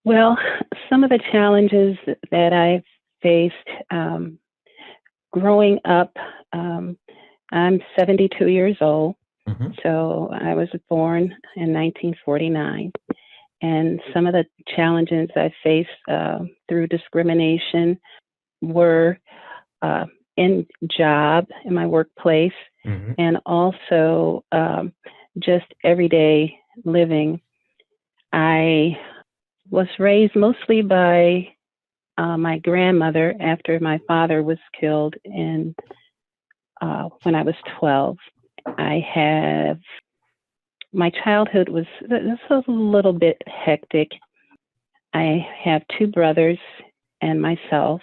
Well, some of the challenges that I faced growing up, um, I'm 72 years old, Hmm. so I was born in 1949. And some of the challenges I faced through discrimination were uh, in job, in my workplace, Hmm. and also just everyday living. I was raised mostly by my grandmother after my father was killed in when I was 12. I have my childhood was a little bit hectic. I have two brothers and myself.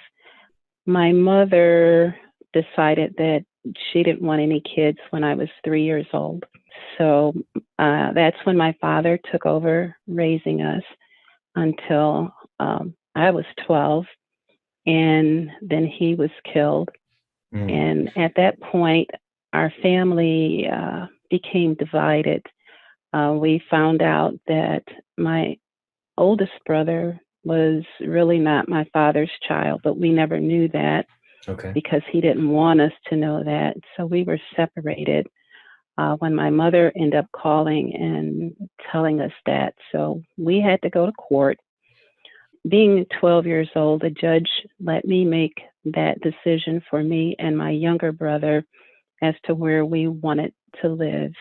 My mother decided that she didn't want any kids when I was 3 years old. So that's when my father took over raising us until I was 12. And then he was killed. Mm. And at that point, our family became divided. We found out that my oldest brother was really not my father's child, but we never knew that Okay. because he didn't want us to know that. So we were separated when my mother ended up calling and telling us that. So we had to go to court. Being 12 years old, the judge let me make that decision for me and my younger brother as to where we wanted to live.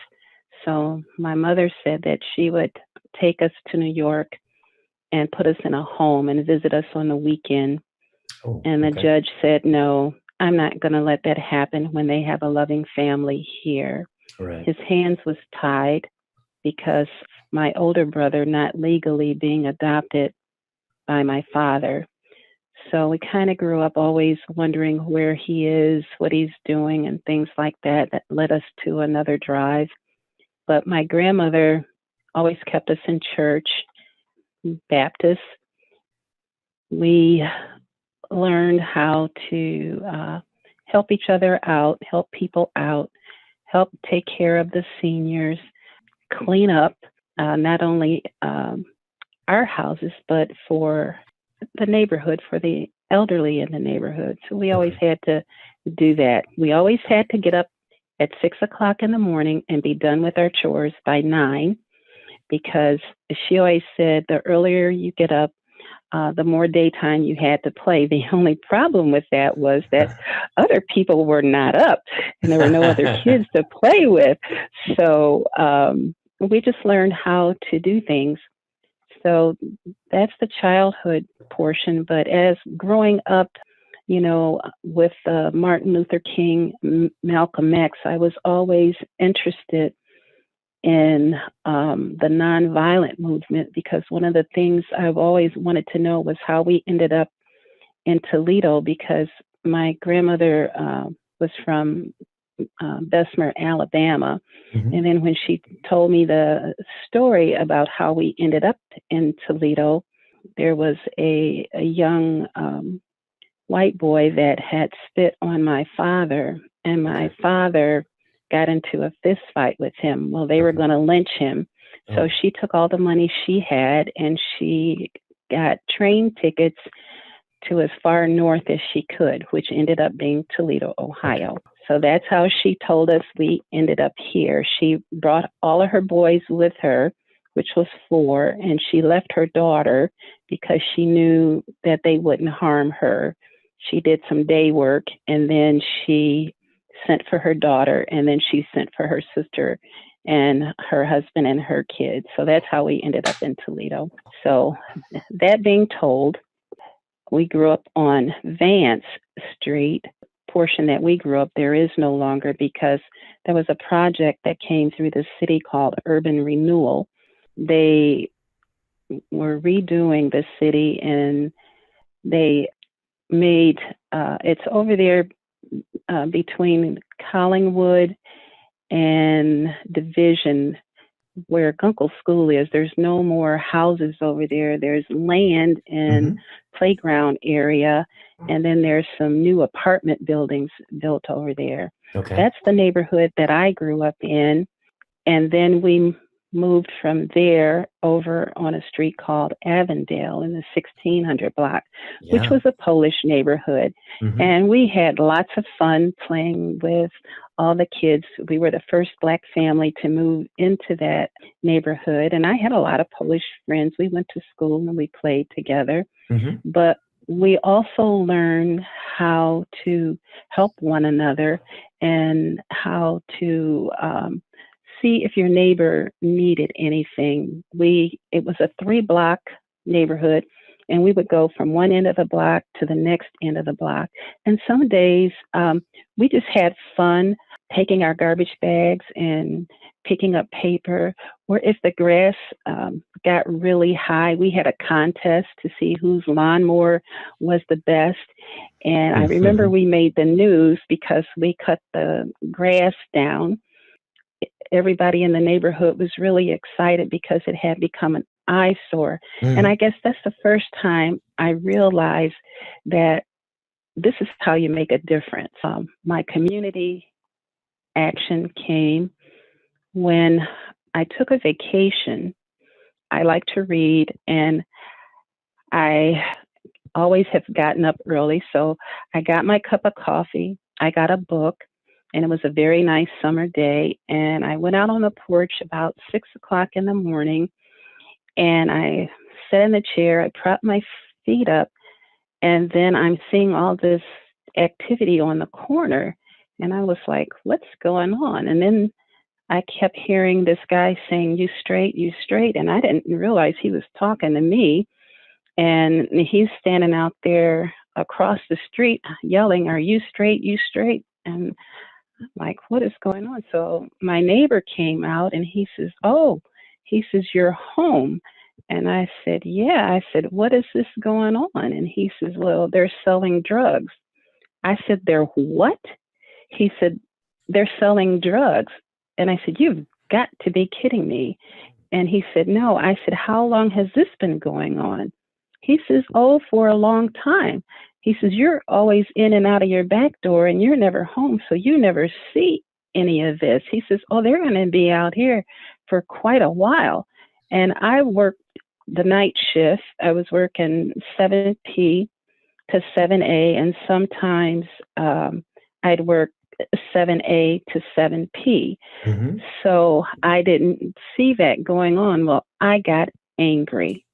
So my mother said that she would take us to New York and put us in a home and visit us on the weekend. Oh, And the okay. judge said, no, I'm not going to let that happen when they have a loving family here. Right. His hands was tied because my older brother not legally being adopted by my father. So we kind of grew up always wondering where he is, what he's doing, and things like that. That led us to another drive. But my grandmother always kept us in church, Baptist. We learned how to help each other out, help people out, help take care of the seniors, clean up not only our houses, but for the neighborhood, for the elderly in the neighborhood. So we always Okay. had to do that. We always had to get up at 6 o'clock in the morning and be done with our chores by 9 because she always said the earlier you get up, the more daytime you had to play. The only problem with that was that other people were not up and there were no other kids to play with. So we just learned how to do things. So that's the childhood portion. But as growing up, with Martin Luther King, Malcolm X, I was always interested in the nonviolent movement because one of the things I've always wanted to know was how we ended up in Toledo because my grandmother was from Bessemer, Alabama. Hmm. And then when she told me the story about how we ended up in Toledo, there was a young white boy that had spit on my father, and my Okay. father got into a fist fight with him. Well, they were Okay. going to lynch him. So Oh. she took all the money she had and she got train tickets to as far north as she could, which ended up being Toledo, Okay. Ohio. So that's how she told us we ended up here. She brought all of her boys with her, which was four, and she left her daughter because she knew that they wouldn't harm her. She did some day work and then she sent for her daughter and then she sent for her sister and her husband and her kids. So that's how we ended up in Toledo. So that being told, we grew up on Vance Street. Portion that we grew up there is no longer because there was a project that came through the city called Urban Renewal. They were redoing the city and they made it's over there between Collingwood and Division where Gunkel School is. There's no more houses over there. There's land and Hmm. playground area, and then there's some new apartment buildings built over there. Okay. That's the neighborhood that I grew up in. And then we moved from there over on a street called Avondale in the 1600 block, which Yeah. was a Polish neighborhood. Hmm. And we had lots of fun playing with all the kids. We were the first Black family to move into that neighborhood. And I had a lot of Polish friends. We went to school and we played together. Hmm. But we also learned how to help one another and how to see if your neighbor needed anything. It was a 3 block neighborhood, and we would go from one end of the block to the next end of the block. And some days we just had fun taking our garbage bags and picking up paper. Or if the grass got really high, we had a contest to see whose lawnmower was the best. And I remember we made the news because we cut the grass down. Everybody in the neighborhood was really excited because it had become an eyesore. And I Hmm. guess that's the first time I realized that this is how you make a difference. My community action came when I took a vacation. I like to read, and I always have gotten up early. So I got my cup of coffee, I got a book, and it was a very nice summer day. And I went out on the porch about 6 o'clock in the morning, and I sat in the chair, I propped my feet up, and then I'm seeing all this activity on the corner. And I was like, what's going on? And then I kept hearing this guy saying, you straight, you straight. And I didn't realize he was talking to me. And he's standing out there across the street yelling, are you straight, you straight? And I'm like, what is going on? So my neighbor came out and he says, oh, he says, you're home. And I said, yeah. I said, what is this going on? And he says, well, they're selling drugs. I said, they're what? He said, they're selling drugs. And I said, you've got to be kidding me. And he said, no. I said, how long has this been going on? He says, oh, for a long time. He says, you're always in and out of your back door and you're never home, so you never see any of this. He says, oh, they're going to be out here for quite a while. And I worked the night shift. I was working 7P to 7A, and sometimes I'd work 7A to 7P. Hmm. So I didn't see that going on. Well, I got angry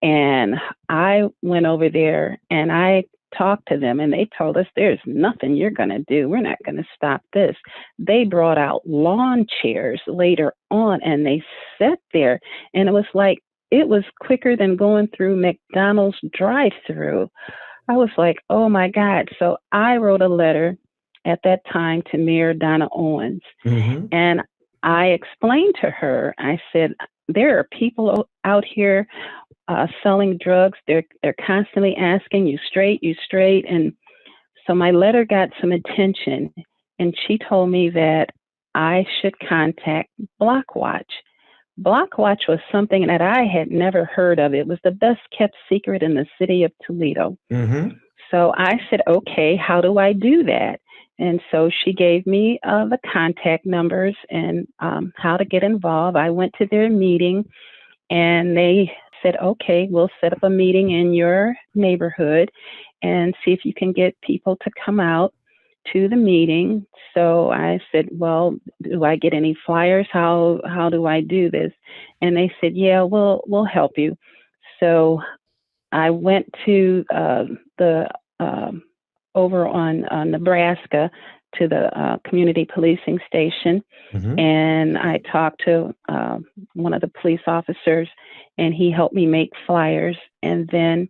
and I went over there and I talked to them and they told us there's nothing you're going to do. We're not going to stop this. They brought out lawn chairs later on and they sat there and it was like, it was quicker than going through McDonald's drive through. I was like, oh my God. So I wrote a letter at that time to Mayor Donna Owens. Hmm. And I explained to her, I said, there are people out here selling drugs. They're constantly asking, you straight, you straight. And so my letter got some attention. And she told me that I should contact Blockwatch. Blockwatch was something that I had never heard of. It was the best kept secret in the city of Toledo. Hmm. So I said, okay, how do I do that? And so she gave me the contact numbers and how to get involved. I went to their meeting and they said, okay, we'll set up a meeting in your neighborhood and see if you can get people to come out to the meeting. So I said, well, do I get any flyers? How do I do this? And they said, yeah, we'll help you. So I went to the over on Nebraska to the community policing station, Hmm. and I talked to one of the police officers, and he helped me make flyers. And then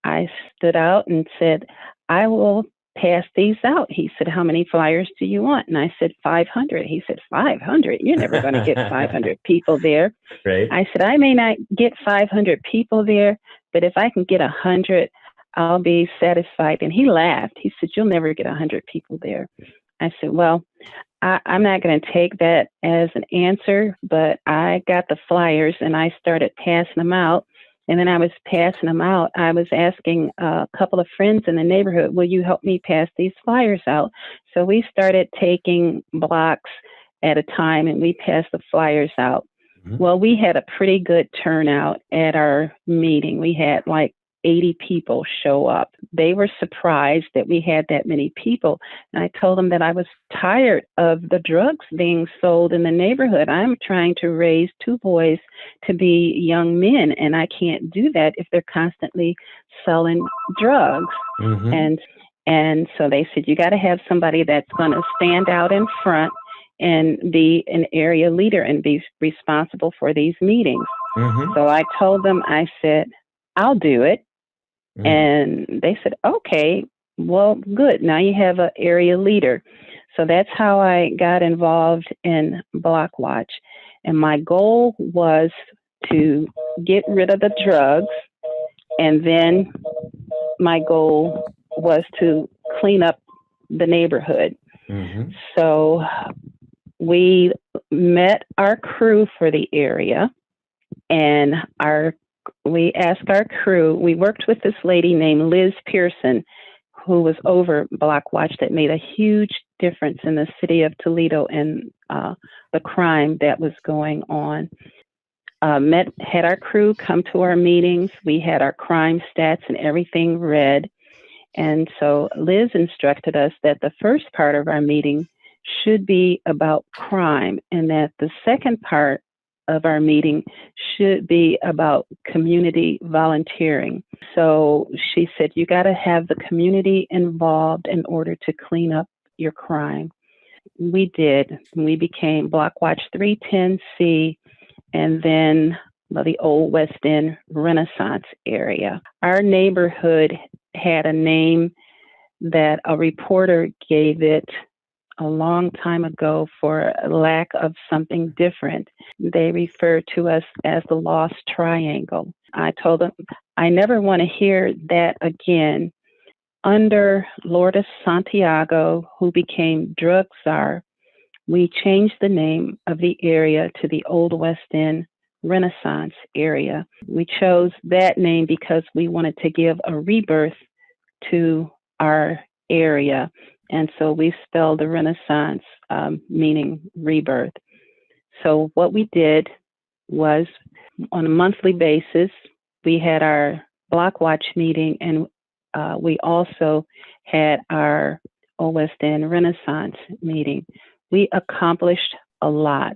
I stood out and said, I will pass these out. He said, how many flyers do you want? And I said, 500. He said, 500? You're never going to get 500 people there. Right. I said, I may not get 500 people there, but if I can get 100, I'll be satisfied. And he laughed. He said, you'll never get 100 people there. I said, well, I'm not going to take that as an answer, but I got the flyers and I started passing them out. And then I was passing them out. I was asking a couple of friends in the neighborhood, will you help me pass these flyers out? So we started taking blocks at a time and we passed the flyers out. Well, we had a pretty good turnout at our meeting. We had like 80 people show up. They were surprised that we had that many people. And I told them that I was tired of the drugs being sold in the neighborhood. I'm trying to raise two boys to be young men, and I can't do that if they're constantly selling drugs. Mm-hmm. And so they said, you got to have somebody that's going to stand out in front and be an area leader and be responsible for these meetings. Mm-hmm. So I told them, I said, I'll do it. Mm. And they said, okay, well, good. Now you have an area leader. So that's how I got involved in Block Watch. And my goal was to get rid of the drugs. And then my goal was to clean up the neighborhood. Mm-hmm. So we met our crew for the area, and we asked our crew. We worked with this lady named Liz Pearson, who was over Block Watch, that made a huge difference in the city of Toledo and the crime that was going on. Had our crew come to our meetings. We had our crime stats and everything read. And so Liz instructed us that the first part of our meeting should be about crime, and that the second part of our meeting should be about community volunteering. So she said, you got to have the community involved in order to clean up your crime. We did. We became Block Watch 310C, and then the Old West End Renaissance area. Our neighborhood had a name that a reporter gave it a long time ago for lack of something different. They refer to us as the Lost Triangle. I told them, I never want to hear that again. Under Lourdes Santiago, who became drug czar, we changed the name of the area to the Old West End Renaissance area. We chose that name because we wanted to give a rebirth to our area. And so we spelled the Renaissance, meaning rebirth. So what we did was, on a monthly basis, we had our Block Watch meeting, and we also had our Old West End Renaissance meeting. We accomplished a lot.